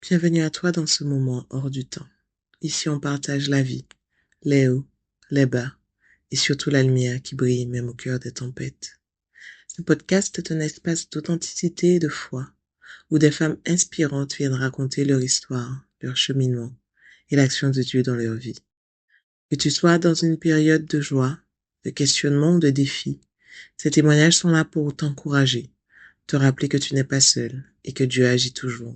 Bienvenue à toi dans ce moment hors du temps. Ici, on partage la vie, les hauts, les bas et surtout la lumière qui brille même au cœur des tempêtes. Ce podcast est un espace d'authenticité et de foi où des femmes inspirantes viennent raconter leur histoire, leur cheminement et l'action de Dieu dans leur vie. Que tu sois dans une période de joie, de questionnement ou de défi, ces témoignages sont là pour t'encourager, te rappeler que tu n'es pas seul et que Dieu agit toujours.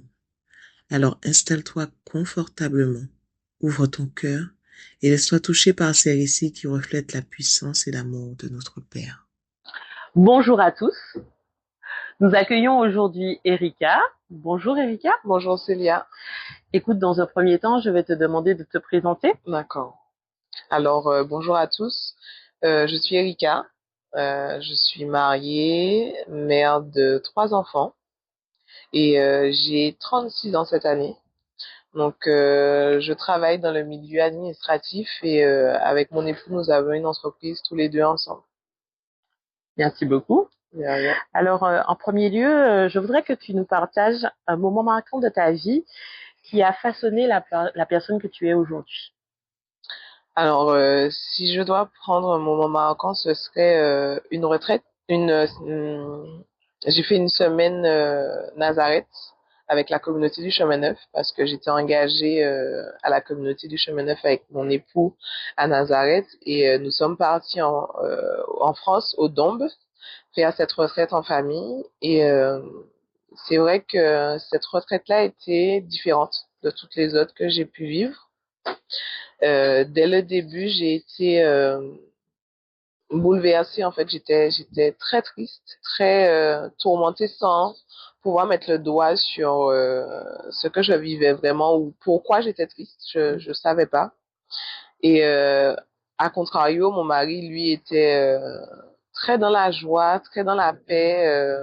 Alors installe-toi confortablement, ouvre ton cœur et laisse-toi toucher par ces récits qui reflètent la puissance et l'amour de notre Père. Bonjour à tous. Nous accueillons aujourd'hui Erika. Bonjour Erika. Bonjour Célia. Écoute, dans un premier temps, je vais te demander de te présenter. D'accord. Alors, bonjour à tous. Je suis Erika. Je suis mariée, mère de 3 enfants et j'ai 36 ans cette année. Donc, je travaille dans le milieu administratif et avec mon époux, nous avons une entreprise tous les deux ensemble. Merci beaucoup. De rien. Alors, en premier lieu, je voudrais que tu nous partages un moment marquant de ta vie qui a façonné la personne que tu es aujourd'hui. Alors, si je dois prendre un moment marquant, ce serait une retraite. J'ai fait une semaine Nazareth avec la communauté du Chemin Neuf parce que j'étais engagée à la communauté du Chemin Neuf avec mon époux à Nazareth et nous sommes partis en France, au Dombes, faire cette retraite en famille. Et c'est vrai que cette retraite-là était différente de toutes les autres que j'ai pu vivre. Dès le début, j'ai été bouleversée. En fait, j'étais très triste, très tourmentée sans pouvoir mettre le doigt sur ce que je vivais vraiment ou pourquoi j'étais triste. Je savais pas. Et à contrario, mon mari, lui, était très dans la joie, très dans la paix.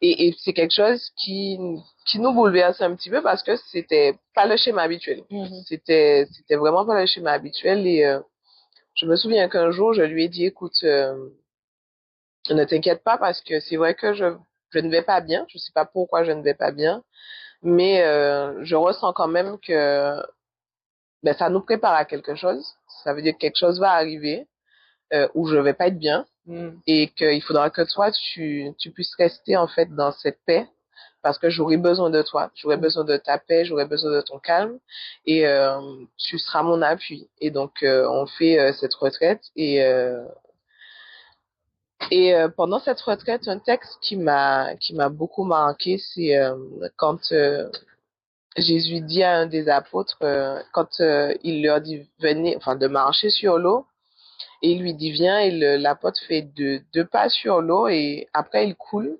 Et c'est quelque chose qui nous bouleverse un petit peu parce que c'était pas le schéma habituel. C'était vraiment pas le schéma habituel. Et je me souviens qu'un jour, je lui ai dit, écoute, ne t'inquiète pas parce que c'est vrai que je ne vais pas bien. Je sais pas pourquoi je ne vais pas bien, mais je ressens quand même que ben, ça nous prépare à quelque chose. Ça veut dire que quelque chose va arriver où je vais pas être bien et qu'il faudra que toi, tu puisses rester en fait dans cette paix parce que j'aurai besoin de toi, j'aurai besoin de ta paix, j'aurai besoin de ton calme et tu seras mon appui. Et donc, on fait cette retraite et pendant cette retraite, un texte qui m'a beaucoup marqué, c'est quand Jésus dit à un des apôtres, quand il leur dit venez, enfin de marcher sur l'eau, et il lui dit viens, et l'apôtre fait deux pas sur l'eau et après il coule.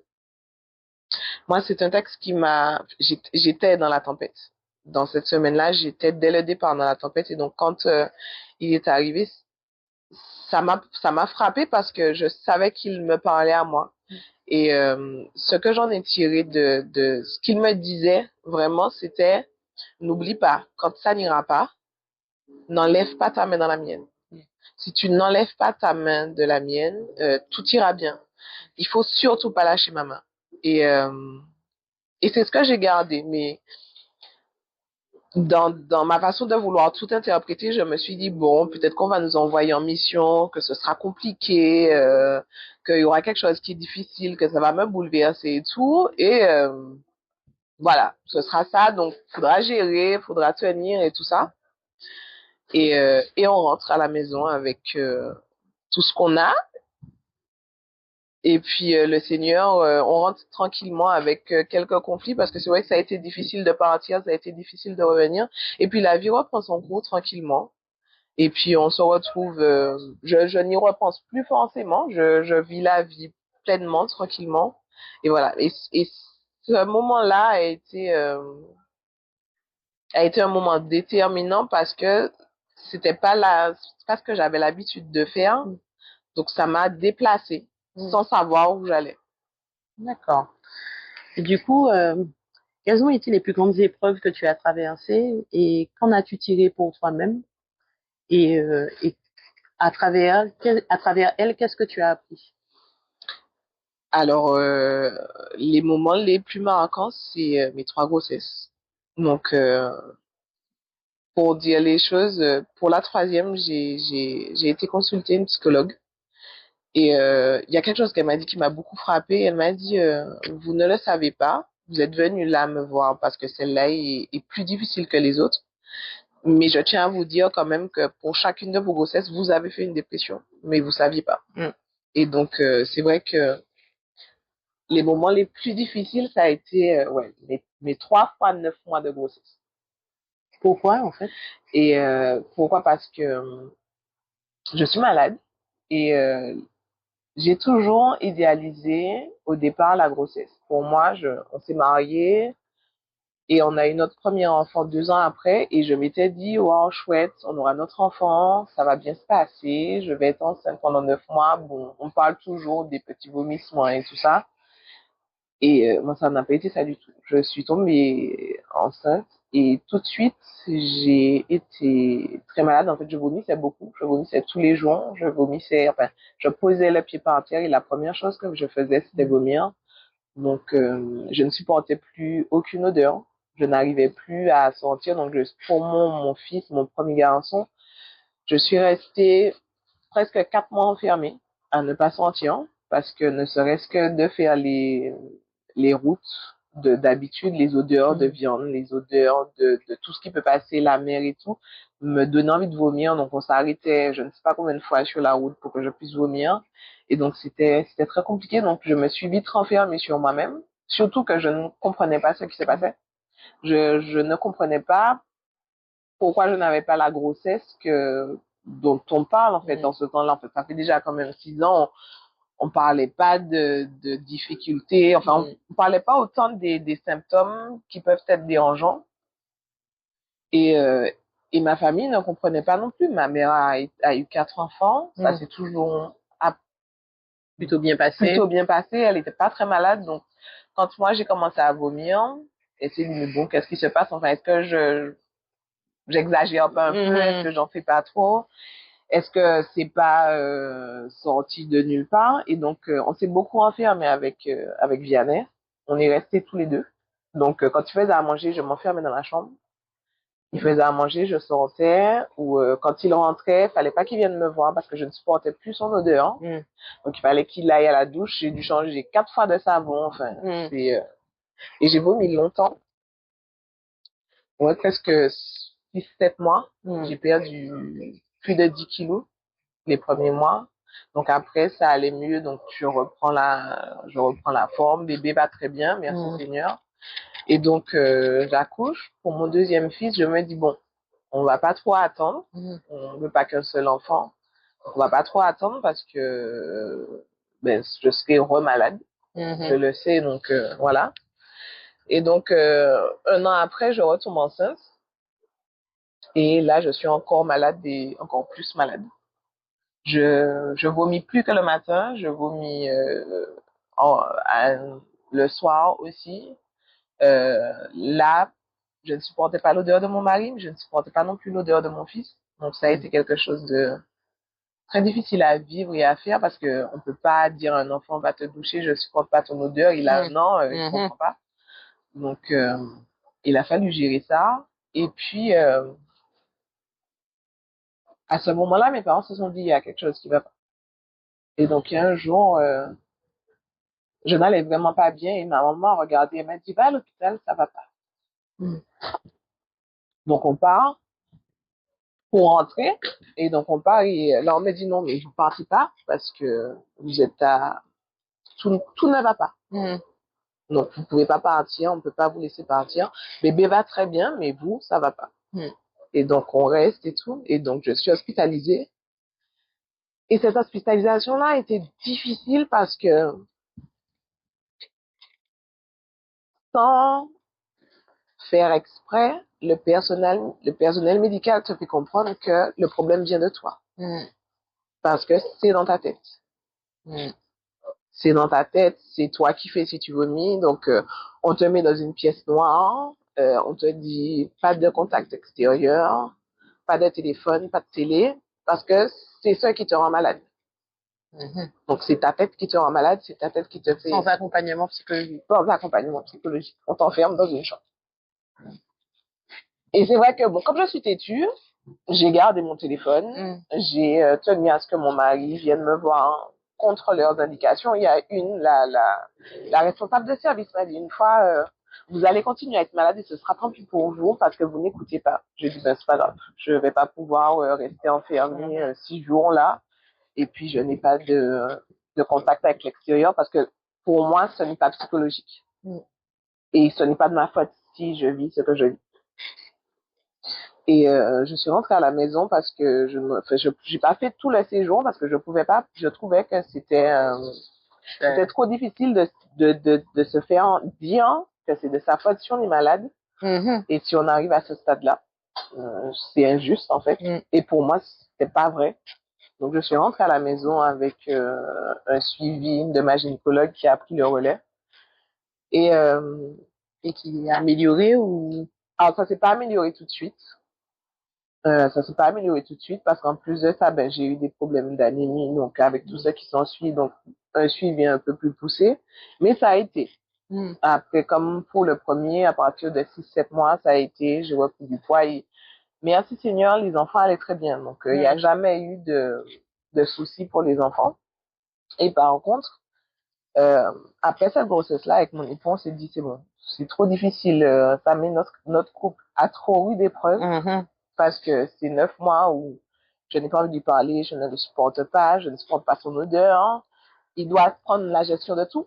Moi, c'est un texte j'étais dans la tempête. Dans cette semaine-là, j'étais dès le départ dans la tempête et donc quand il est arrivé, ça m'a frappé parce que je savais qu'il me parlait à moi. Et ce que j'en ai tiré de ce qu'il me disait, vraiment, c'était n'oublie pas, quand ça n'ira pas, n'enlève pas ta main dans la mienne. Si tu n'enlèves pas ta main de la mienne, tout ira bien. Il faut surtout pas lâcher ma main. Et, euh, et c'est ce que j'ai gardé. Mais dans ma façon de vouloir tout interpréter, je me suis dit, bon, peut-être qu'on va nous envoyer en mission, que ce sera compliqué, qu'il y aura quelque chose qui est difficile, que ça va me bouleverser et tout. Et voilà, ce sera ça. Donc, faudra gérer, faudra tenir et tout ça. Et on rentre à la maison avec tout ce qu'on a. Et puis le Seigneur, on rentre tranquillement avec quelques conflits parce que c'est vrai que ça a été difficile de partir, ça a été difficile de revenir. Et puis la vie reprend son cours tranquillement. Et puis on se retrouve, je n'y repense plus forcément, je vis la vie pleinement, tranquillement. Et voilà. Et ce moment-là a été un moment déterminant parce que c'est pas ce que j'avais l'habitude de faire. Donc ça m'a déplacée sans savoir où j'allais. D'accord. Et du coup, quelles ont été les plus grandes épreuves que tu as traversées et qu'en as-tu tiré pour toi-même et à travers elles, qu'est-ce que tu as appris? Alors, les moments les plus marquants, c'est mes 3 grossesses. Donc, pour dire les choses, pour la troisième, j'ai été consulter une psychologue. Et il y a quelque chose qu'elle m'a dit qui m'a beaucoup frappée. Elle m'a dit, vous ne le savez pas, vous êtes venu là me voir parce que celle-là est plus difficile que les autres. Mais je tiens à vous dire quand même que pour chacune de vos grossesses, vous avez fait une dépression, mais vous saviez pas. Et donc, c'est vrai que les moments les plus difficiles, ça a été ouais, mes 3 fois 9 mois de grossesse. Pourquoi, en fait? Et pourquoi? Parce que je suis malade et j'ai toujours idéalisé au départ la grossesse. Pour moi, on s'est mariés et on a eu notre premier enfant 2 ans après et je m'étais dit, wow, chouette, on aura notre enfant, ça va bien se passer, je vais être enceinte pendant 9 mois. Bon, on parle toujours des petits vomissements et tout ça. Et moi, ça n'a pas été ça du tout. Je suis tombée enceinte et tout de suite, j'ai été très malade. En fait, je vomissais beaucoup. Je vomissais tous les jours. Je vomissais, enfin, je posais le pied par terre et la première chose que je faisais, c'était vomir. Donc, je ne supportais plus aucune odeur. Je n'arrivais plus à sentir. Donc, pour mon fils, mon premier garçon, je suis restée presque 4 mois enfermée à ne pas sentir parce que ne serait-ce que de faire les routes d'habitude, les odeurs de viande, les odeurs de tout ce qui peut passer, la mer et tout, me donnait envie de vomir. Donc, on s'arrêtait, je ne sais pas combien de fois sur la route pour que je puisse vomir. Et donc, c'était très compliqué. Donc, je me suis vite renfermée sur moi-même. Surtout que je ne comprenais pas ce qui se passait. Je ne comprenais pas pourquoi je n'avais pas la grossesse dont on parle, en fait, dans ce temps-là. En fait, ça fait déjà quand même 6 ans. On parlait pas de difficultés, enfin, on parlait pas autant des symptômes qui peuvent être dérangeants. Et, et ma famille ne comprenait pas non plus. Ma mère a eu 4 enfants. Ça s'est toujours Plutôt bien passé. Plutôt bien passé. Elle était pas très malade. Donc, quand moi, j'ai commencé à vomir, elle s'est dit, mais bon, qu'est-ce qui se passe? Enfin, est-ce que j'exagère pas un peu? Est-ce que j'en fais pas trop? Est-ce que c'est pas sorti de nulle part? Et donc, on s'est beaucoup enfermé avec Vianney. On est restés tous les deux. Donc, quand il faisait à manger, je m'enfermais dans la chambre. Il faisait à manger, je sortais. Ou quand il rentrait, fallait pas qu'il vienne me voir parce que je ne supportais plus son odeur. Donc, il fallait qu'il aille à la douche. J'ai dû changer 4 fois de savon. Enfin, et j'ai vomi longtemps. Ouais, presque 6, 7 mois. J'ai perdu plus de 10 kilos les premiers mois. Donc après, ça allait mieux. Donc je reprends la forme. Bébé va très bien, merci Seigneur. Et donc j'accouche. Pour mon deuxième fils, je me dis bon, on va pas trop attendre. On veut pas qu'un seul enfant. Donc, on va pas trop attendre parce que je serai malade. Je le sais, donc voilà. Et donc 1 an après, je retombe enceinte. Et là, je suis encore malade et encore plus malade. Je vomis plus que le matin, je vomis le soir aussi. Là, je ne supportais pas l'odeur de mon mari, mais je ne supportais pas non plus l'odeur de mon fils. Donc ça a été quelque chose de très difficile à vivre et à faire parce que on peut pas dire à un enfant va te doucher, je supporte pas ton odeur, il a un an, il comprend pas. Donc il a fallu gérer ça. Et puis à ce moment-là, mes parents se sont dit il y a quelque chose qui va pas. Et donc un jour je n'allais vraiment pas bien et ma maman a regardé et m'a dit, va à l'hôpital, ça va pas. Donc on part pour rentrer et donc on part et là on me dit non mais vous partez pas parce que vous êtes tout ne va pas. Donc vous pouvez pas partir, on peut pas vous laisser partir. Bébé va très bien mais vous ça va pas. Et donc on reste et tout et donc je suis hospitalisée. Et cette hospitalisation là était difficile parce que sans faire exprès, le personnel médical te fait comprendre que le problème vient de toi. Parce que c'est dans ta tête. C'est dans ta tête, c'est toi qui fais si tu vomis. Donc, on te met dans une pièce noire, on te dit pas de contact extérieur, pas de téléphone, pas de télé, parce que c'est ça qui te rend malade. Donc, c'est ta tête qui te rend malade, c'est ta tête qui te fait... Sans accompagnement psychologique. Sans accompagnement psychologique. On t'enferme dans une chambre. Et c'est vrai que, bon, comme je suis têtue, j'ai gardé mon téléphone. J'ai tenu à ce que mon mari vienne me voir contre leurs indications. Il y a la responsable de service m'a dit une fois, vous allez continuer à être malade et ce sera tant pis pour vous parce que vous n'écoutez pas. Je dis, ben, c'est pas grave. Je vais pas pouvoir rester enfermée 6 jours là. Et puis, je n'ai pas de contact avec l'extérieur parce que pour moi, ce n'est pas psychologique. Et ce n'est pas de ma faute si je vis ce que je vis. Et je suis rentrée à la maison parce que j'ai pas fait tout le séjour parce que je pouvais pas. Je trouvais que c'était trop difficile de se faire dire que c'est de sa faute si on est malade. Et si on arrive à ce stade-là, c'est injuste en fait. Et pour moi, c'était pas vrai. Donc je suis rentrée à la maison avec un suivi de ma gynécologue qui a pris le relais. Et, euh, Et qui est amélioré ou... alors ça s'est pas amélioré tout de suite. Ça s'est pas amélioré tout de suite parce qu'en plus de ça, ben, j'ai eu des problèmes d'anémie, donc avec tout ça qui s'ensuit, donc un suivi un peu plus poussé. Mais ça a été. Après, comme pour le premier, à partir de 6-7 mois, ça a été, j'ai repris du poids. Et merci Seigneur, les enfants allaient très bien. Donc, il n'y a jamais eu de soucis pour les enfants. Et par contre, après cette grossesse-là, avec mon époux, on s'est dit, c'est bon, c'est trop difficile. Ça met notre couple à trop rude épreuve. Parce que c'est 9 mois où je n'ai pas envie de lui parler, je ne le supporte pas, je ne supporte pas son odeur. Il doit prendre la gestion de tout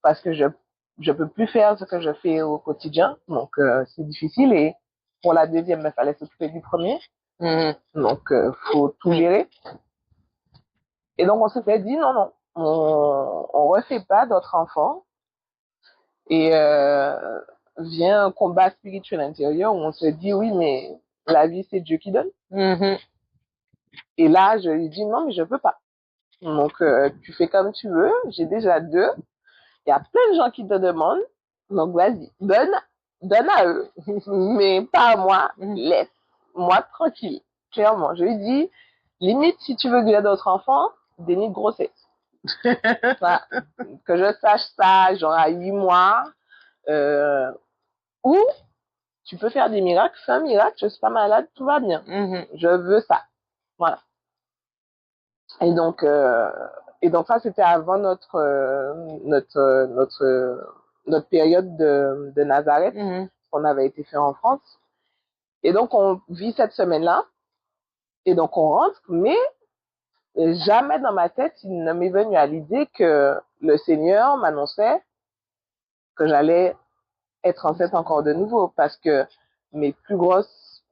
parce que je peux plus faire ce que je fais au quotidien, donc c'est difficile. Et pour la deuxième, il fallait s'occuper du premier, donc faut tout gérer. Et donc on s'était dit non non, on refait pas d'autres enfants et vient un combat spirituel intérieur où on se dit oui mais la vie c'est Dieu qui donne. Et là, je lui dis non, mais je peux pas. Donc, tu fais comme tu veux. J'ai déjà 2. Il y a plein de gens qui te demandent. Donc, vas-y, donne à eux. Mais pas à moi. Laisse-moi tranquille. Clairement. Je lui dis, limite, si tu veux que j'ai d'autres enfants, déni de grossesse. Voilà. Que je sache ça, genre à 8 mois. Ou tu peux faire des miracles. Fais un miracle, je suis pas malade, tout va bien. Je veux ça. Voilà. Et donc ça, c'était avant notre période de Nazareth, qu'on avait été fait en France. Et donc, on vit cette semaine-là. Et donc, on rentre, mais jamais dans ma tête, il ne m'est venu à l'idée que le Seigneur m'annonçait que j'allais être enceinte encore de nouveau, parce que mes plus grosses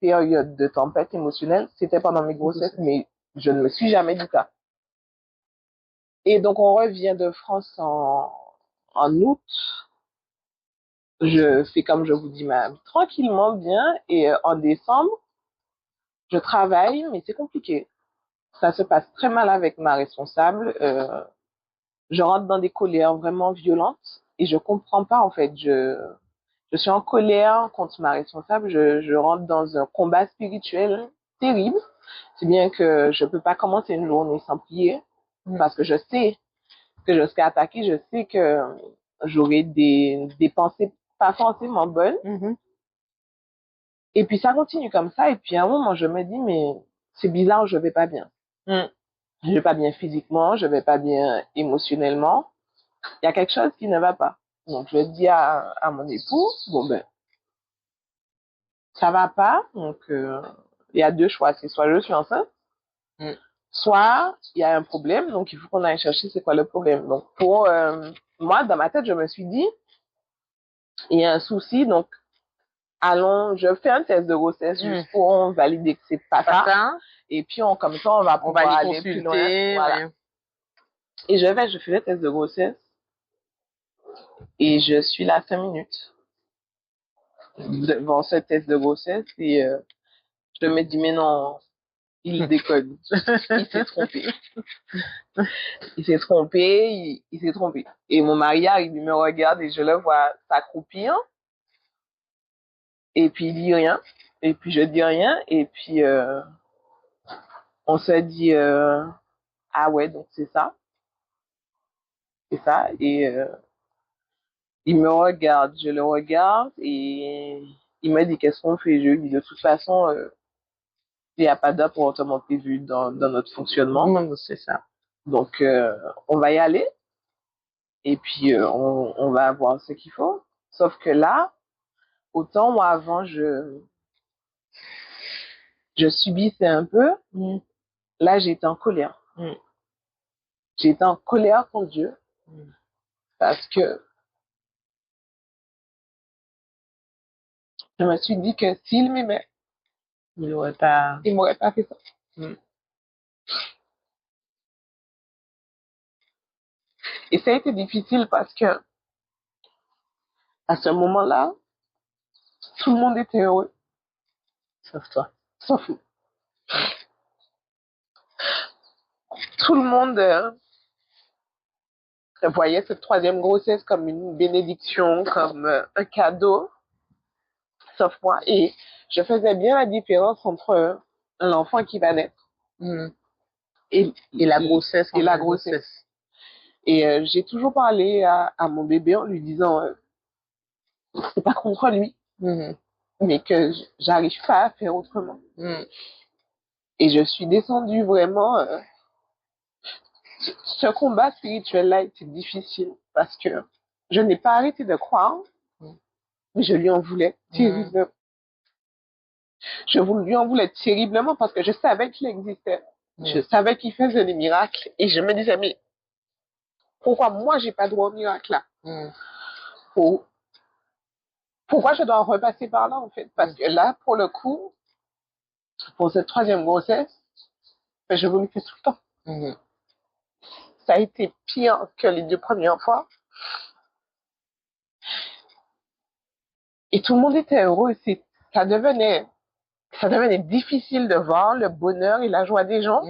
périodes de tempête émotionnelle, c'était pendant mes grossesses, mais je ne me suis jamais dit ça. Et donc, on revient de France en août. Je fais comme je vous dis, tranquillement bien. Et en décembre, je travaille, mais c'est compliqué. Ça se passe très mal avec ma responsable. Je rentre dans des colères vraiment violentes et je comprends pas, en fait. Je suis en colère contre ma responsable. Je rentre dans un combat spirituel terrible. C'est bien que je peux pas commencer une journée sans prier parce que je sais que je serai attaquée, je sais que j'aurai des pensées pas forcément bonnes. Et puis ça continue comme ça. Et puis à un moment, je me dis, mais c'est bizarre, je vais pas bien. Je vais pas bien physiquement, je vais pas bien émotionnellement. Il y a quelque chose qui ne va pas. Donc je dis à mon époux, bon ben, ça va pas. Donc il y a 2 choix. C'est soit je suis enceinte, soit il y a un problème. Donc il faut qu'on aille chercher c'est quoi le problème. Donc pour moi, dans ma tête, je me suis dit, il y a un souci, donc allons, je fais un test de grossesse juste pour valider que c'est pas ça. Et puis comme ça, on va pouvoir aller plus loin. Voilà. Et je fais le test de grossesse et je suis là 5 minutes devant ce test de grossesse et je me dis mais non, il déconne, il s'est trompé. Il s'est trompé, il s'est trompé. Et mon mari arrive, il me regarde et je le vois s'accroupir. Et puis il dit rien. Et puis je dis rien. Et puis on se dit ah ouais, donc c'est ça. C'est ça. Et il me regarde, je le regarde et il m'a dit qu'est-ce qu'on fait? Je lui ai dit de toute façon, il n'y a pas d'apparentement prévu dans notre fonctionnement. Non, c'est ça. Donc, on va y aller et puis on va voir ce qu'il faut. Sauf que là, autant moi avant, je subissais un peu. Là, j'étais en colère. J'étais en colère contre Dieu parce que je me suis dit que s'il m'aimait, Il n'aurait pas. il m'aurait pas fait ça. Et ça a été difficile parce que à ce moment-là, tout le monde était heureux, Sauf toi. sauf nous. Tout le monde voyait cette troisième grossesse comme une bénédiction, comme un cadeau, sauf moi. Et je faisais bien la différence entre l'enfant qui va naître et la grossesse. Et la grossesse. Et j'ai toujours parlé à mon bébé en lui disant, c'est pas contre lui, mais que j'arrive pas à faire autrement. Et je suis descendue vraiment. Ce combat spirituel-là était difficile parce que je n'ai pas arrêté de croire, mais je lui en voulais terriblement. Je lui en voulais terriblement parce que je savais qu'il existait. Je savais qu'il faisait des miracles et je me disais, mais pourquoi moi j'ai pas droit au miracle là? Pourquoi je dois repasser par là en fait? Parce que là, pour le coup, pour cette troisième grossesse, je vomissais tout le temps. Ça a été pire que les 2 premières fois. Et tout le monde était heureux. Ça devenait difficile de voir le bonheur et la joie des gens.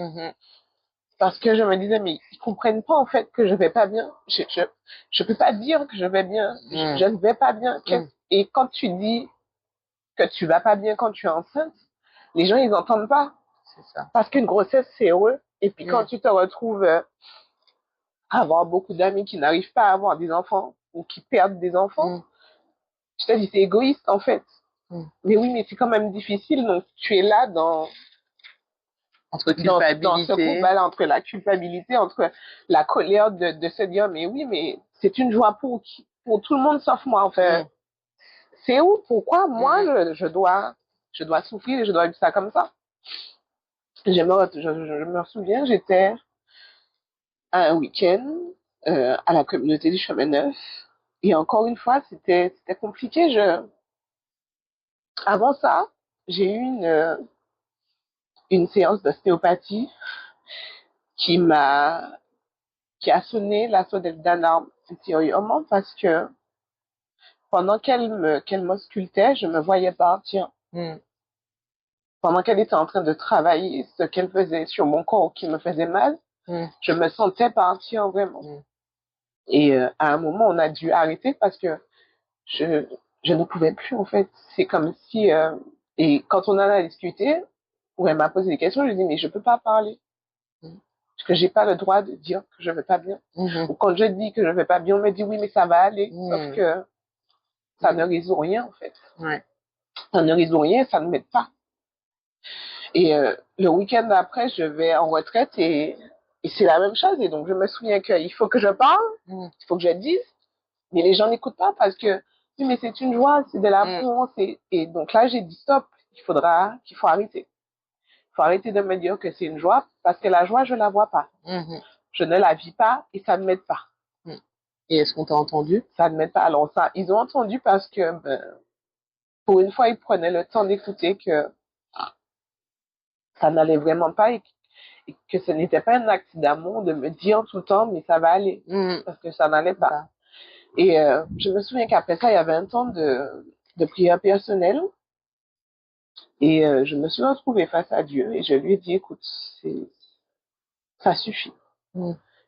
Parce que je me disais, mais ils comprennent pas en fait que je vais pas bien. Je peux pas dire que je vais bien. Je ne vais pas bien. Et quand tu dis que tu vas pas bien quand tu es enceinte, les gens ils entendent pas. C'est ça. Parce qu'une grossesse c'est heureux. Et puis quand tu te retrouves à avoir beaucoup d'amis qui n'arrivent pas à avoir des enfants ou qui perdent des enfants, je te dis c'est égoïste en fait. Mais oui, mais c'est quand même difficile. Donc tu es là entre culpabilité. Dans ce combat-là, entre la culpabilité, entre la colère de se dire, mais oui, mais c'est une joie pour tout le monde sauf moi, en fait. C'est où, pourquoi moi, je dois souffrir et je dois vivre ça comme ça? Je me souviens, j'étais à un week-end, à la communauté du Chemin Neuf. Et encore une fois, c'était compliqué. Avant ça, j'ai eu une séance d'ostéopathie qui a sonné la sonnette d'alarme intérieurement parce que pendant qu'elle m'auscultait, je me voyais partir. Pendant qu'elle était en train de travailler ce qu'elle faisait sur mon corps qui me faisait mal, je me sentais partir vraiment. Et à un moment, on a dû arrêter parce que je ne pouvais plus en fait. C'est comme si et quand on en a discuté, où elle m'a posé des questions, je lui ai dit mais je peux pas parler. Parce que j'ai pas le droit de dire que je vais pas bien. Ou quand je dis que je vais pas bien, on me dit oui mais ça va aller. Sauf que ça ne résout rien en fait. Ça ne résout rien, ça ne m'aide pas. Et le week-end d'après, je vais en retraite et c'est la même chose. Et donc je me souviens qu'il faut que je parle, il faut que je dise, mais les gens n'écoutent pas parce que oui mais c'est une joie, c'est de l'amour. Et donc là j'ai dit stop, qu'il faut arrêter. Il faut arrêter de me dire que c'est une joie parce que la joie je la vois pas. Je ne la vis pas et ça ne m'aide pas. Et est-ce qu'on t'a entendu? Ça ne m'aide pas. Alors ça, ils ont entendu parce que pour une fois, ils prenaient le temps d'écouter que ça n'allait vraiment pas et que ce n'était pas un acte d'amour de me dire tout le temps, mais ça va aller. Parce que ça n'allait pas. Et je me souviens qu'après ça, il y avait un temps de prière personnelle. Et je me suis retrouvée face à Dieu et je lui ai dit, écoute, ça suffit.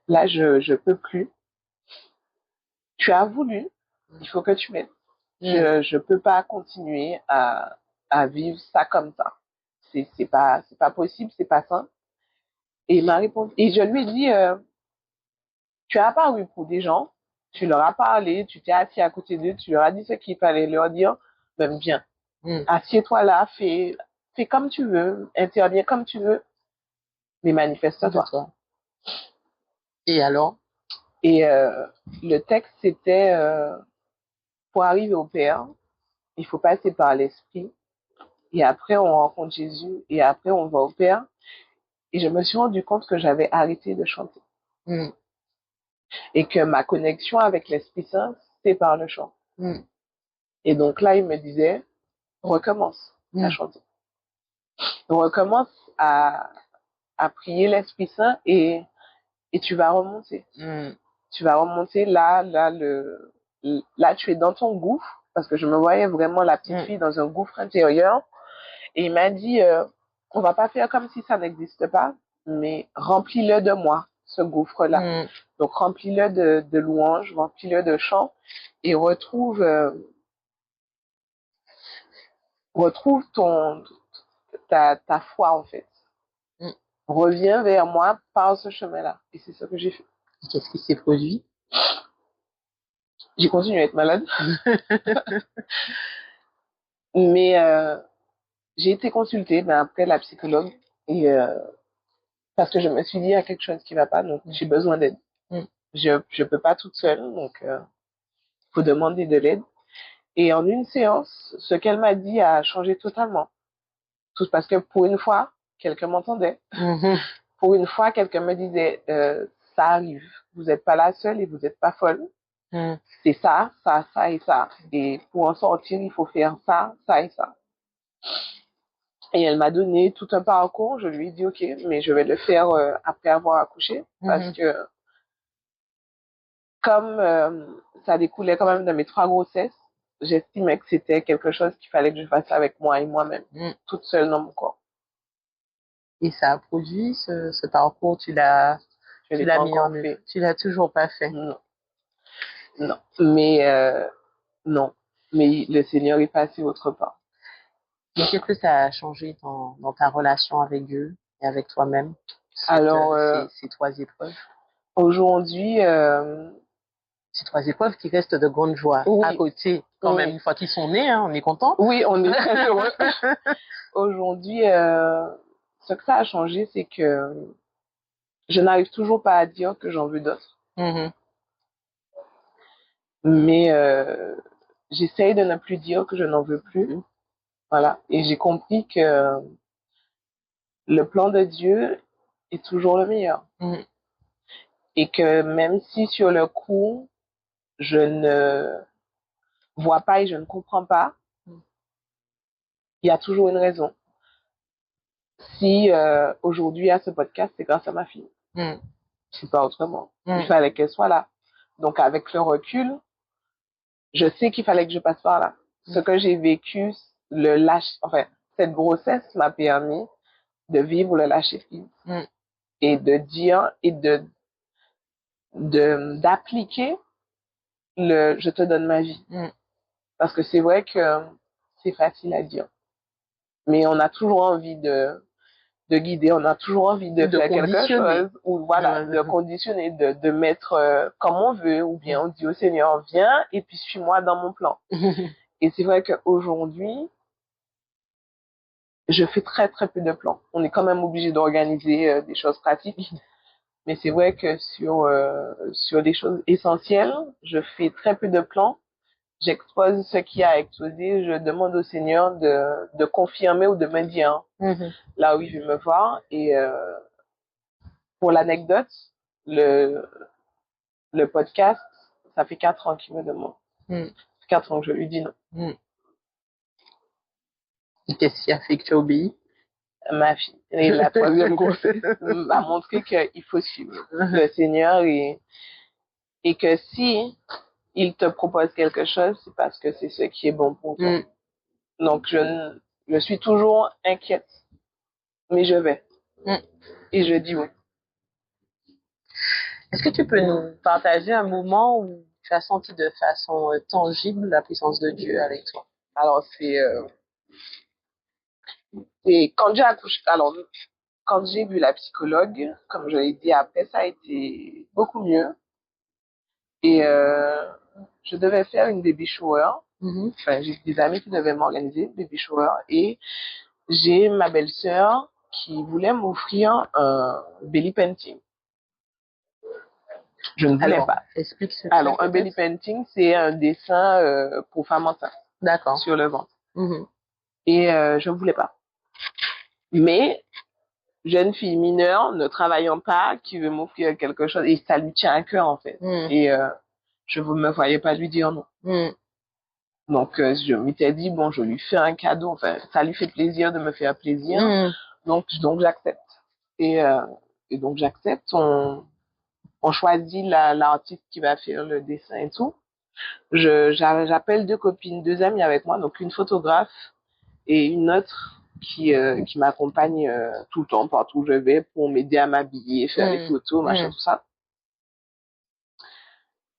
Là, je peux plus. Tu as voulu, il faut que tu m'aides. Je peux pas continuer à vivre ça comme ça. C'est pas possible, c'est pas ça. Et il m'a répondu. Et je lui ai dit, tu as apparu pour des gens, tu leur as parlé, tu t'es assis à côté d'eux, tu leur as dit ce qu'il fallait leur dire, même bien. Assieds-toi là, fais comme tu veux, interviens comme tu veux, mais manifeste-toi. Et alors? Et le texte, c'était pour arriver au Père, il faut passer par l'Esprit, et après on rencontre Jésus, et après on va au Père. Et je me suis rendu compte que j'avais arrêté de chanter. Et que ma connexion avec l'Esprit Saint, c'est par le chant. Et donc là, il me disait, recommence à chanter. Recommence à prier l'Esprit Saint et tu vas remonter. Tu vas remonter là, tu es dans ton gouffre, parce que je me voyais vraiment la petite fille dans un gouffre intérieur. Et il m'a dit, on va pas faire comme si ça n'existe pas, mais remplis-le de moi, ce gouffre-là. Donc remplis-le de louanges, remplis-le de chants, et retrouve ta foi, en fait. Reviens vers moi par ce chemin-là. Et c'est ce que j'ai fait. Et qu'est-ce qui s'est produit? J'ai continué à être malade. Mais j'ai été consultée après la psychologue et parce que je me suis dit il y a quelque chose qui va pas, donc j'ai besoin d'aide. Je peux pas toute seule, donc faut demander de l'aide. Et en une séance, ce qu'elle m'a dit a changé totalement. Tout parce que pour une fois, quelqu'un m'entendait. Pour une fois, quelqu'un me disait ça arrive. Vous n'êtes pas la seule et vous n'êtes pas folle. C'est ça, ça, ça et ça. Et pour en sortir, il faut faire ça, ça et ça. Et elle m'a donné tout un parcours. Je lui ai dit, OK, mais je vais le faire après avoir accouché. Parce que comme ça découlait quand même de mes 3 grossesses, j'estimais que c'était quelque chose qu'il fallait que je fasse avec moi et moi-même, toute seule dans mon corps. Et ça a produit ce parcours, tu l'as mis en œuvre. Tu l'as toujours pas fait. Non. Mais non. Mais le Seigneur est passé autre part. Mais qu'est-ce que ça a changé dans ta relation avec Dieu et avec toi-même? Alors, ces 3 épreuves. Aujourd'hui, ces 3 épreuves qui restent de grande joie à côté, quand même, une fois qu'ils sont nés, hein, on est content. Oui, on est très heureux. Aujourd'hui, ce que ça a changé, c'est que je n'arrive toujours pas à dire que j'en veux d'autres. Mais j'essaye de ne plus dire que je n'en veux plus. Voilà. Et j'ai compris que le plan de Dieu est toujours le meilleur. Et que même si sur le coup, je ne vois pas et je ne comprends pas, il y a toujours une raison. Si aujourd'hui, à ce podcast, c'est grâce à ma fille. C'est pas autrement. Il fallait qu'elle soit là. Donc, avec le recul, je sais qu'il fallait que je passe par là. Ce que j'ai vécu, cette grossesse m'a permis de vivre le lâcher-prise. Et de dire, et d'appliquer je te donne ma vie. Parce que c'est vrai que c'est facile à dire. Mais on a toujours envie de guider, on a toujours envie de faire quelque chose, ou voilà, de conditionner, de mettre comme on veut, ou bien on dit au Seigneur, viens, et puis suis-moi dans mon plan. Et c'est vrai qu'aujourd'hui, je fais très très peu de plans. On est quand même obligé d'organiser des choses pratiques, mais c'est vrai que sur des choses essentielles, je fais très peu de plans. J'expose ce qui a exposé, je demande au Seigneur de confirmer ou de me dire là où il veut me voir. Et pour l'anecdote, le podcast, ça fait 4 ans qu'il me demande. 4 ans que je lui dis non. Et qu'est-ce qui a fait que tu as obéi? Ma fille. Et la 3e grossesse m'a montré qu'il faut suivre le Seigneur et que si il te propose quelque chose, c'est parce que c'est ce qui est bon pour toi. Donc, je suis toujours inquiète, mais je vais. Et je dis oui. Est-ce que tu peux nous partager un moment où tu as senti de façon tangible la puissance de Dieu avec toi? Alors, c'est quand j'ai accouché. Alors, quand j'ai vu la psychologue, comme je l'ai dit après, ça a été beaucoup mieux. Et je devais faire une baby shower. Enfin, j'ai des amis qui devaient m'organiser, baby shower, et j'ai ma belle-sœur qui voulait m'offrir un belly painting. Je ne voulais pas. Explique ce que Alors, c'est. un belly painting, c'est un dessin pour femme enceinte. D'accord. Sur le ventre. Et je ne voulais pas. Mais jeune fille mineure, ne travaillant pas, qui veut m'offrir quelque chose, et ça lui tient à cœur en fait. Et je ne me voyais pas lui dire non. Donc je m'étais dit, bon, je lui fais un cadeau, enfin, ça lui fait plaisir de me faire plaisir, donc j'accepte. Et donc j'accepte, on choisit l'artiste qui va faire le dessin et tout. J'appelle deux copines, deux amies avec moi, donc une photographe et une autre qui m'accompagne tout le temps, partout où je vais, pour m'aider à m'habiller, faire les photos, machin, tout ça.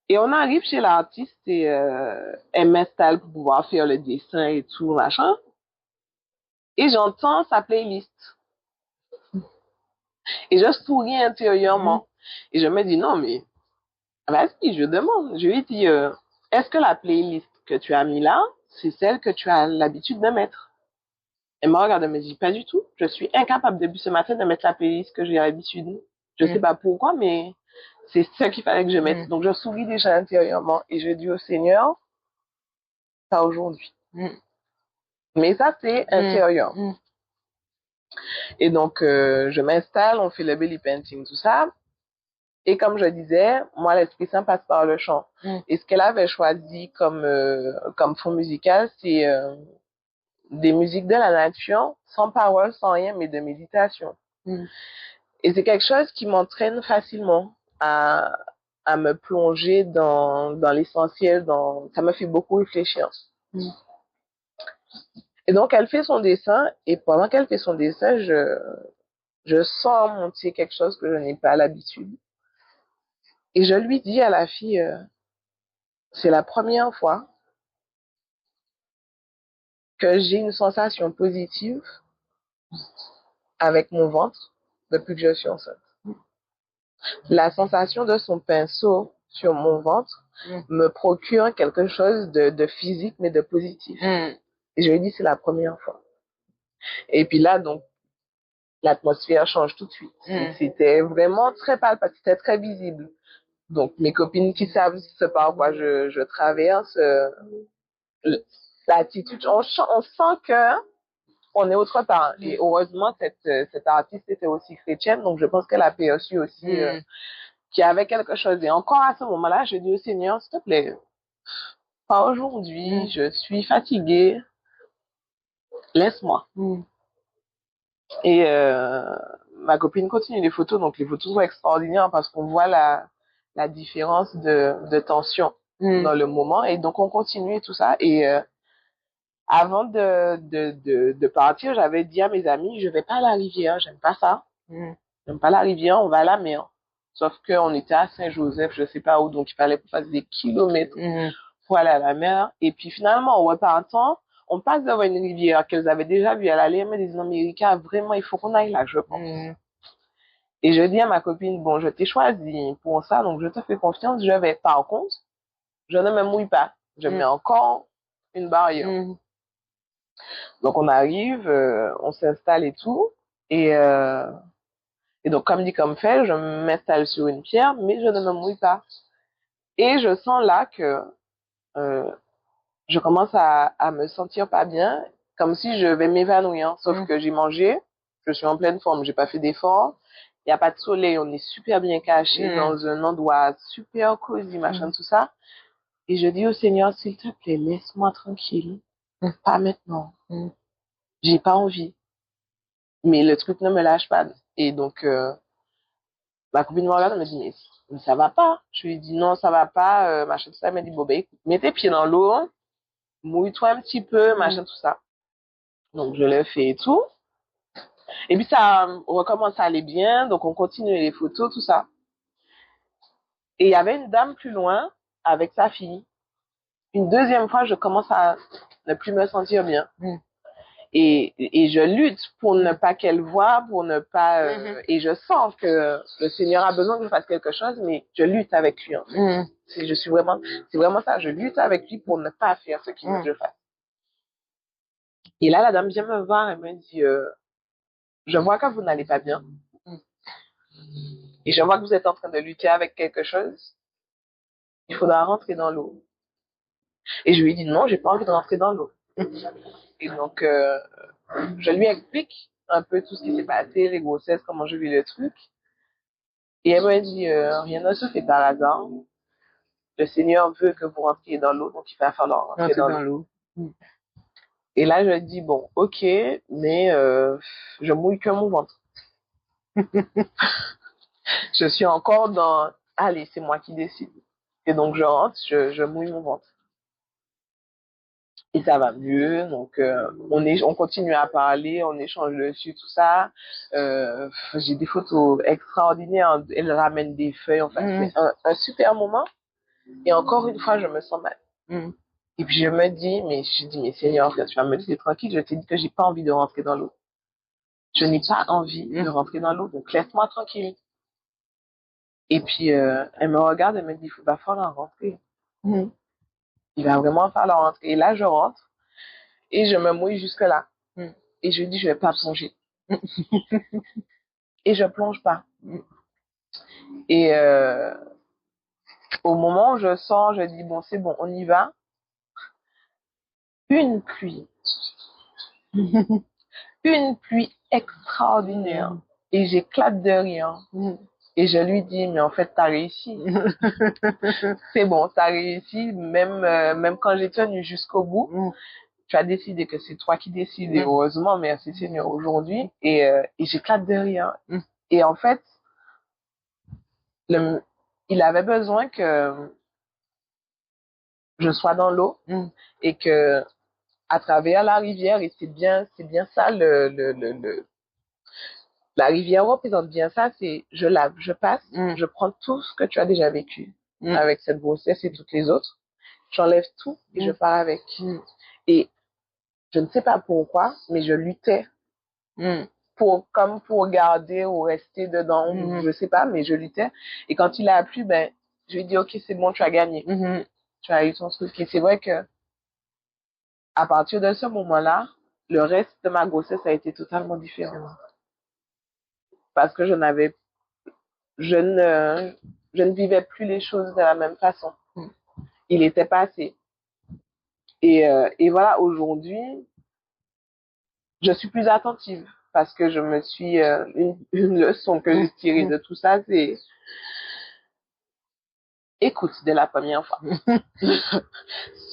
Et on arrive chez l'artiste et elle m'installe pour pouvoir faire le dessin et tout, machin. Et j'entends sa playlist. Et je souris intérieurement. Et je me dis, non, mais vas-y, je demande. Je lui dis, est-ce que la playlist que tu as mis là, c'est celle que tu as l'habitude de mettre? Elle me regarde et me dit, pas du tout. Je suis incapable depuis ce matin de mettre la playlist que j'ai l'habitude. Je sais pas pourquoi, mais c'est ça qu'il fallait que je mette. Donc je souris déjà intérieurement et je dis au Seigneur, pas aujourd'hui. Mais ça, c'est intérieur. Et donc, je m'installe, on fait le belly painting, tout ça. Et comme je disais, moi, l'Esprit Saint passe par le chant. Et ce qu'elle avait choisi comme fond musical, c'est des musiques de la nature, sans parole, sans rien, mais de méditation. Et c'est quelque chose qui m'entraîne facilement à me plonger dans l'essentiel, ça me fait beaucoup réfléchir. Et donc, elle fait son dessin, et pendant qu'elle fait son dessin, je sens monter quelque chose que je n'ai pas l'habitude. Et je lui dis à la fille, c'est la première fois que j'ai une sensation positive avec mon ventre depuis que je suis enceinte. La sensation de son pinceau sur mon ventre me procure quelque chose de physique, mais de positif. Et je lui dis, c'est la première fois. Et puis là, donc, l'atmosphère change tout de suite. C'était vraiment très palpable, c'était très visible. Donc, mes copines qui savent ce par quoi je traverse, l'attitude, on sent que on est autre part. Et heureusement, cette artiste était aussi chrétienne, donc je pense qu'elle a perçu aussi qu'il y avait quelque chose. Et encore à ce moment-là, je dis au Seigneur, s'il te plaît, pas aujourd'hui, je suis fatiguée, laisse-moi. Et ma copine continue les photos, donc les photos sont extraordinaires parce qu'on voit la différence de tension dans le moment. Et donc on continue et tout ça. Et avant de partir, j'avais dit à mes amis, je vais pas à la rivière, j'aime pas ça. J'aime pas la rivière, on va à la mer. Sauf qu'on était à Saint-Joseph, je sais pas où, donc il fallait qu'on fasse des kilomètres pour aller à la mer. Et puis finalement, en repartant, on passe devant une rivière qu'elles avaient déjà vue à l'aller. Elles me disent, non, mais Erika, vraiment, il faut qu'on aille là, je pense. Et je dis à ma copine, bon, je t'ai choisi pour ça, donc je te fais confiance, je vais. Par contre, je ne me mouille pas. Je mets encore une barrière. Donc on arrive, on s'installe et tout. Et donc, comme dit, comme fait, je m'installe sur une pierre, mais je ne me mouille pas. Et je sens là que je commence à me sentir pas bien, comme si je vais m'évanouir. Sauf que j'ai mangé, je suis en pleine forme, j'ai pas fait d'effort. Il n'y a pas de soleil, on est super bien caché dans un endroit super cosy, machin, tout ça. Et je dis au Seigneur, s'il te plaît, laisse-moi tranquille. Pas maintenant. J'ai pas envie. Mais le truc ne me lâche pas. Et donc, ma copine me regarde et me dit, mais ça va pas. Je lui dis, non, ça va pas, machin, tout ça. Elle me dit, bon, ben, écoute, mets tes pieds dans l'eau, mouille-toi un petit peu, machin, tout ça. Donc, je le fais et tout. Et puis, ça recommence à aller bien. Donc, on continue les photos, tout ça. Et il y avait une dame plus loin avec sa fille. Une deuxième fois, je commence à ne plus me sentir bien. Et je lutte pour ne pas qu'elle voie, pour ne pas... et je sens que le Seigneur a besoin que je fasse quelque chose, mais je lutte avec lui. En fait. C'est vraiment ça. Je lutte avec lui pour ne pas faire ce qu'il veut que je fasse. Et là, la dame vient me voir et me dit, je vois que vous n'allez pas bien. Et je vois que vous êtes en train de lutter avec quelque chose. Il faudra rentrer dans l'eau. Et je lui dis, non, j'ai pas envie de rentrer dans l'eau. Et donc, je lui explique un peu tout ce qui s'est passé, les grossesses, comment je vis le truc. Et elle m'a dit, rien ne se fait par hasard. Le Seigneur veut que vous rentriez dans l'eau, donc il va falloir rentrer dans l'eau. Et là, je dis, bon, ok, mais je mouille que mon ventre. Je suis encore dans, allez, c'est moi qui décide. Et donc, je rentre, je mouille mon ventre. Et ça va mieux, donc on continue à parler, on échange dessus, tout ça. J'ai des photos extraordinaires, elle ramène des feuilles, enfin, c'est un super moment. Et encore une fois, je me sens mal. Et puis je me dis, mais Seigneur, tu vas me laisser tranquille, je t'ai dit que j'ai pas envie de rentrer dans l'eau. Je n'ai pas envie de rentrer dans l'eau, donc laisse-moi tranquille. Et puis elle me regarde et me dit, il va falloir rentrer. Il va vraiment falloir rentrer. Et là, je rentre. Et je me mouille jusque-là. Et je dis, je vais pas plonger. Et je plonge pas. Et au moment où je sens, je dis, bon, c'est bon, on y va. Une pluie. Une pluie extraordinaire. Et j'éclate de rire. Et je lui dis, mais en fait, t'as réussi. C'est bon, t'as réussi. Même quand j'ai tenu jusqu'au bout, tu as décidé que c'est toi qui décides. Et heureusement, merci Seigneur aujourd'hui. Et j'éclate de rire. Et en fait, il avait besoin que je sois dans l'eau et que à travers la rivière, et c'est bien ça, la rivière représente bien ça, c'est je passe, je prends tout ce que tu as déjà vécu avec cette grossesse et toutes les autres, j'enlève tout et je pars avec. Et je ne sais pas pourquoi, mais je luttais comme pour garder ou rester dedans, je sais pas, mais je luttais. Et quand il a plu, ben, je lui ai dit, ok, c'est bon, tu as gagné. Tu as eu ton truc. Et c'est vrai que, à partir de ce moment-là, le reste de ma grossesse a été totalement différent. Parce que je ne vivais plus les choses de la même façon. Il était passé. Et voilà, aujourd'hui, je suis plus attentive. Parce que je me suis, une leçon que j'ai tirée de tout ça, c'est, écoute dès la première fois.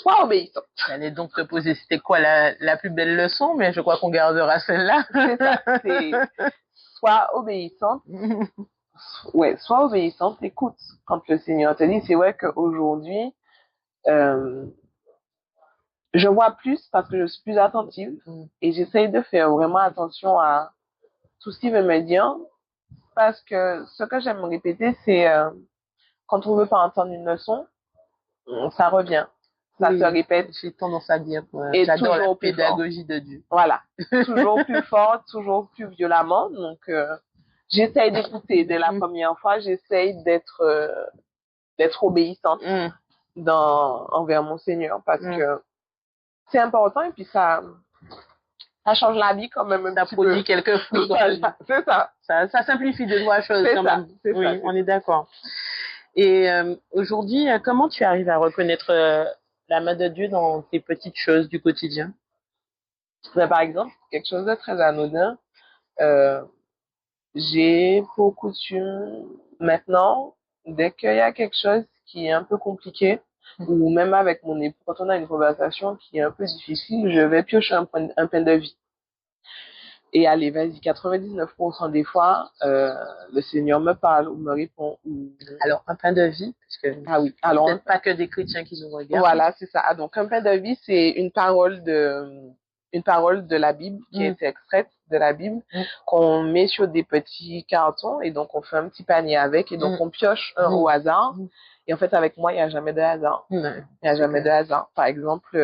Sois obéissante. J'allais donc te poser, c'était quoi la plus belle leçon, mais je crois qu'on gardera celle-là. C'est ça, c'est sois obéissante. Ouais, sois obéissante, écoute quand le Seigneur te dit. C'est vrai qu'aujourd'hui, je vois plus parce que je suis plus attentive et j'essaye de faire vraiment attention à tout ce qu'il veut me dire parce que ce que j'aime me répéter, c'est quand on veut pas entendre une leçon, ça revient. Ça se répète. J'ai tendance à dire, et j'adore la pédagogie de Dieu. Voilà. Toujours plus fort, toujours plus violemment. Donc, j'essaye d'écouter dès la première fois. J'essaye d'être obéissante envers mon Seigneur parce que c'est important et puis ça change la vie quand même. Ça produit quelques fruits. Voilà, c'est ça. Ça simplifie de voir choses quand même. Oui, on est d'accord. Et aujourd'hui, comment tu arrives à reconnaître la main de Dieu dans tes petites choses du quotidien? Mais par exemple, quelque chose de très anodin, j'ai pour coutume maintenant, dès qu'il y a quelque chose qui est un peu compliqué, ou même avec mon époux, quand on a une conversation qui est un peu difficile, je vais piocher un pain de vie. Et allez, vas-y, 99% des fois, le Seigneur me parle ou me répond. Alors, un pain de vie, parce que ah oui, alors peut-être pas que des chrétiens qui nous regardent. Voilà, c'est ça. Donc, un pain de vie, c'est une parole de la Bible qui a été extraite de la Bible qu'on met sur des petits cartons et donc on fait un petit panier avec et donc on pioche un au hasard. Et en fait, avec moi, il n'y a jamais de hasard. Il n'y a jamais de hasard. Par exemple,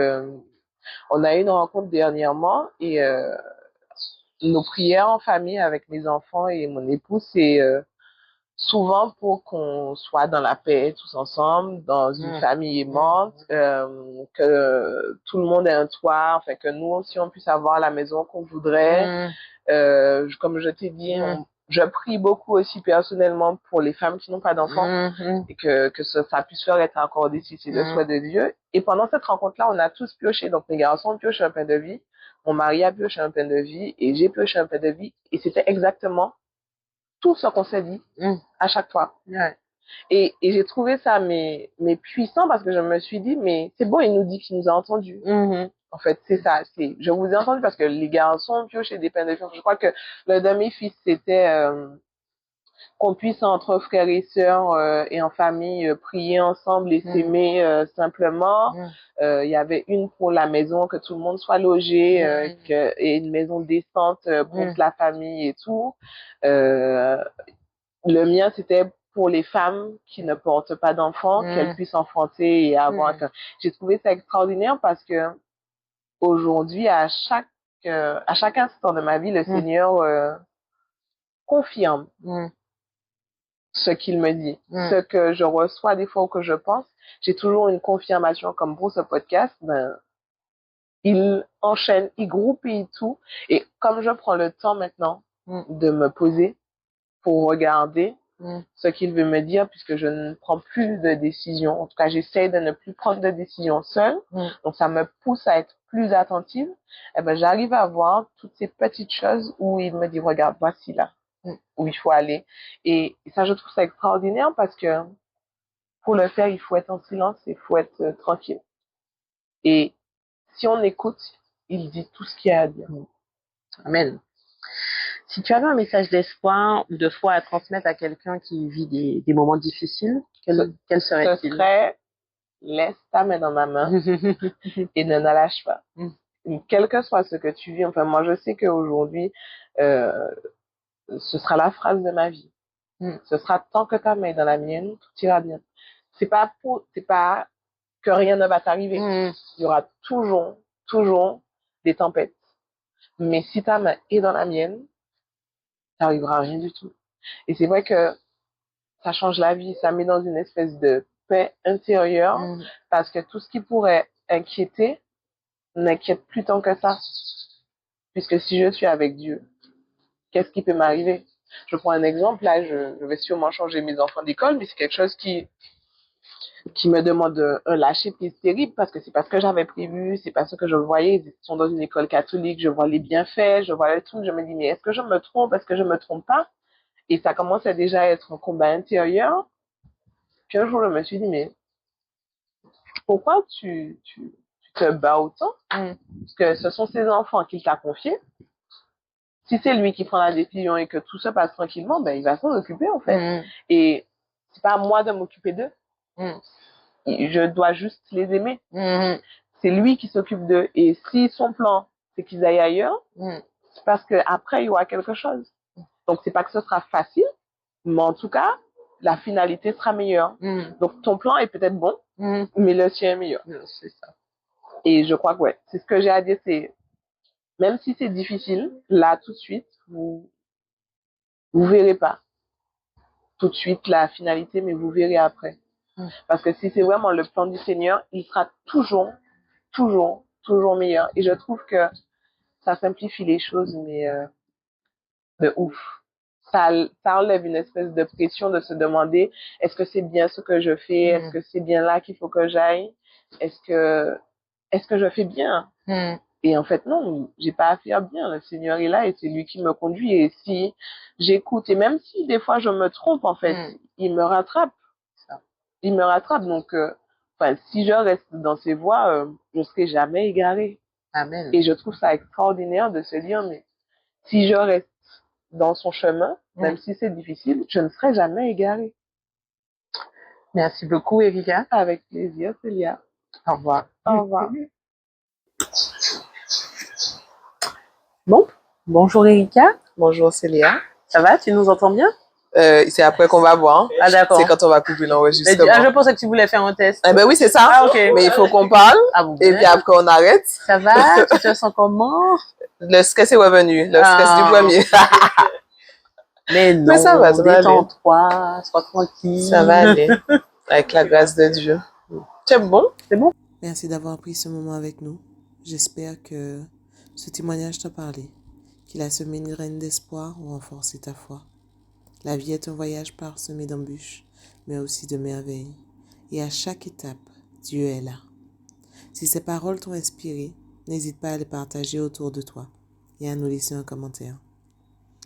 On a eu une rencontre dernièrement et nos prières en famille avec mes enfants et mon époux, c'est souvent pour qu'on soit dans la paix tous ensemble, dans une famille aimante, que tout le monde ait un toit, enfin que nous aussi on puisse avoir la maison qu'on voudrait. Comme je t'ai dit, je prie beaucoup aussi personnellement pour les femmes qui n'ont pas d'enfants et que ça puisse leur être accordé si c'est le souhait de Dieu. Et pendant cette rencontre-là, on a tous pioché. Donc mes garçons ont pioché un pain de vie, mon mari a pioché un pain de vie et j'ai pioché un pain de vie. Et c'était exactement tout ce qu'on s'est dit à chaque fois. Ouais. Et j'ai trouvé ça mais puissant parce que je me suis dit, mais c'est bon, il nous dit qu'il nous a entendus. En fait, c'est ça. Je vous ai entendu parce que les garçons ont pioché des pains de vie. Je crois que le de mes fils, c'était qu'on puisse entre frères et sœurs et en famille prier ensemble et s'aimer simplement. Il y avait une pour la maison, que tout le monde soit logé, et une maison décente pour toute la famille et tout. Le mien, c'était pour les femmes qui ne portent pas d'enfants, qu'elles puissent enfanter et avoir. J'ai trouvé ça extraordinaire parce que aujourd'hui, à chaque instant de ma vie, le Seigneur confirme ce qu'il me dit, ce que je reçois des fois ou que je pense. J'ai toujours une confirmation, comme pour ce podcast. Il enchaîne, il groupe et tout. Et comme je prends le temps maintenant de me poser pour regarder ce qu'il veut me dire, puisque je ne prends plus de décision. En tout cas, j'essaie de ne plus prendre de décision seule. Donc, ça me pousse à être plus attentive. Eh ben, j'arrive à voir toutes ces petites choses où il me dit, regarde, voici là où il faut aller. Et ça, je trouve ça extraordinaire parce que pour le faire, il faut être en silence, il faut être tranquille. Et si on écoute, il dit tout ce qu'il y a à dire. Amen. Si tu avais un message d'espoir ou de foi à transmettre à quelqu'un qui vit des moments difficiles, quel serait-il? Ce serait, laisse ta main dans ma main et ne la lâche pas. Quel que soit ce que tu vis, enfin, moi, je sais qu'aujourd'hui, ce sera la phrase de ma vie. Ce sera tant que ta main est dans la mienne, tout ira bien. C'est pas que rien ne va t'arriver. Il y aura toujours des tempêtes. Mais si ta main est dans la mienne, t'arrivera rien du tout. Et c'est vrai que ça change la vie, ça met dans une espèce de paix intérieure, parce que tout ce qui pourrait inquiéter n'inquiète plus tant que ça. Puisque si je suis avec Dieu, qu'est-ce qui peut m'arriver? Je prends un exemple, là, je vais sûrement changer mes enfants d'école, mais c'est quelque chose qui me demande un lâcher-prise terrible parce que c'est pas ce que j'avais prévu, c'est pas ce que je voyais. Ils sont dans une école catholique, je vois les bienfaits, je vois le tout, je me dis, mais est-ce que je me trompe, est-ce que je me trompe pas? Et ça commence à déjà être un combat intérieur. Puis un jour, je me suis dit, mais pourquoi tu te bats autant? Parce que ce sont ses enfants qu'il t'a confiés. Si c'est lui qui prend la décision et que tout se passe tranquillement, ben, il va s'en occuper, en fait. Et c'est pas à moi de m'occuper d'eux. Je dois juste les aimer. C'est lui qui s'occupe d'eux. Et si son plan, c'est qu'ils aillent ailleurs, c'est parce que après il y aura quelque chose. Donc, c'est pas que ce sera facile, mais en tout cas, la finalité sera meilleure. Donc, ton plan est peut-être bon, mais le sien est meilleur. C'est ça. Et je crois que, ouais, c'est ce que j'ai à dire, c'est, même si c'est difficile, là, tout de suite, vous verrez pas tout de suite la finalité, mais vous verrez après. Parce que si c'est vraiment le plan du Seigneur, il sera toujours meilleur. Et je trouve que ça simplifie les choses, mais de ouf. Ça enlève une espèce de pression de se demander, est-ce que c'est bien ce que je fais? Est-ce que c'est bien là qu'il faut que j'aille? Est-ce que je fais bien? Et en fait, non, j'ai pas à faire bien. Le Seigneur est là et c'est lui qui me conduit. Et si j'écoute, et même si des fois je me trompe, en fait, il me rattrape. Il me rattrape. Donc, si je reste dans ses voies, je serai jamais égarée. Amen. Et je trouve ça extraordinaire de se dire, mais si je reste dans son chemin, même si c'est difficile, je ne serai jamais égarée. Merci beaucoup, Erika. Avec plaisir, Célia. Au revoir. Au revoir. Bon, bonjour Erika. Bonjour Célia. Ça va, tu nous entends bien? C'est après qu'on va voir. Ah, d'accord. C'est quand on va couper l'enregistrement. Je pensais que tu voulais faire un test. Eh ben oui, c'est ça. Ah, ok. Mais il faut qu'on parle. Ah, bon, et puis après, on arrête. Ça va? Tu te sens comment? Le stress est revenu. Le stress du premier. Mais non, mais ça va détends-toi, sois tranquille. Ça va aller. Avec la grâce de Dieu. C'est bon? C'est bon? Merci d'avoir pris ce moment avec nous. J'espère que ce témoignage t'a parlé, qu'il a semé une graine d'espoir ou renforcé ta foi. La vie est un voyage parsemé d'embûches, mais aussi de merveilles. Et à chaque étape, Dieu est là. Si ces paroles t'ont inspiré, n'hésite pas à les partager autour de toi et à nous laisser un commentaire.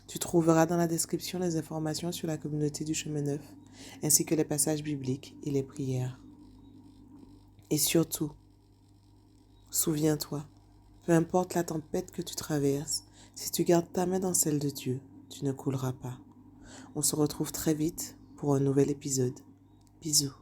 Tu trouveras dans la description les informations sur la communauté du Chemin Neuf, ainsi que les passages bibliques et les prières. Et surtout, souviens-toi, peu importe la tempête que tu traverses, si tu gardes ta main dans celle de Dieu, tu ne couleras pas. On se retrouve très vite pour un nouvel épisode. Bisous.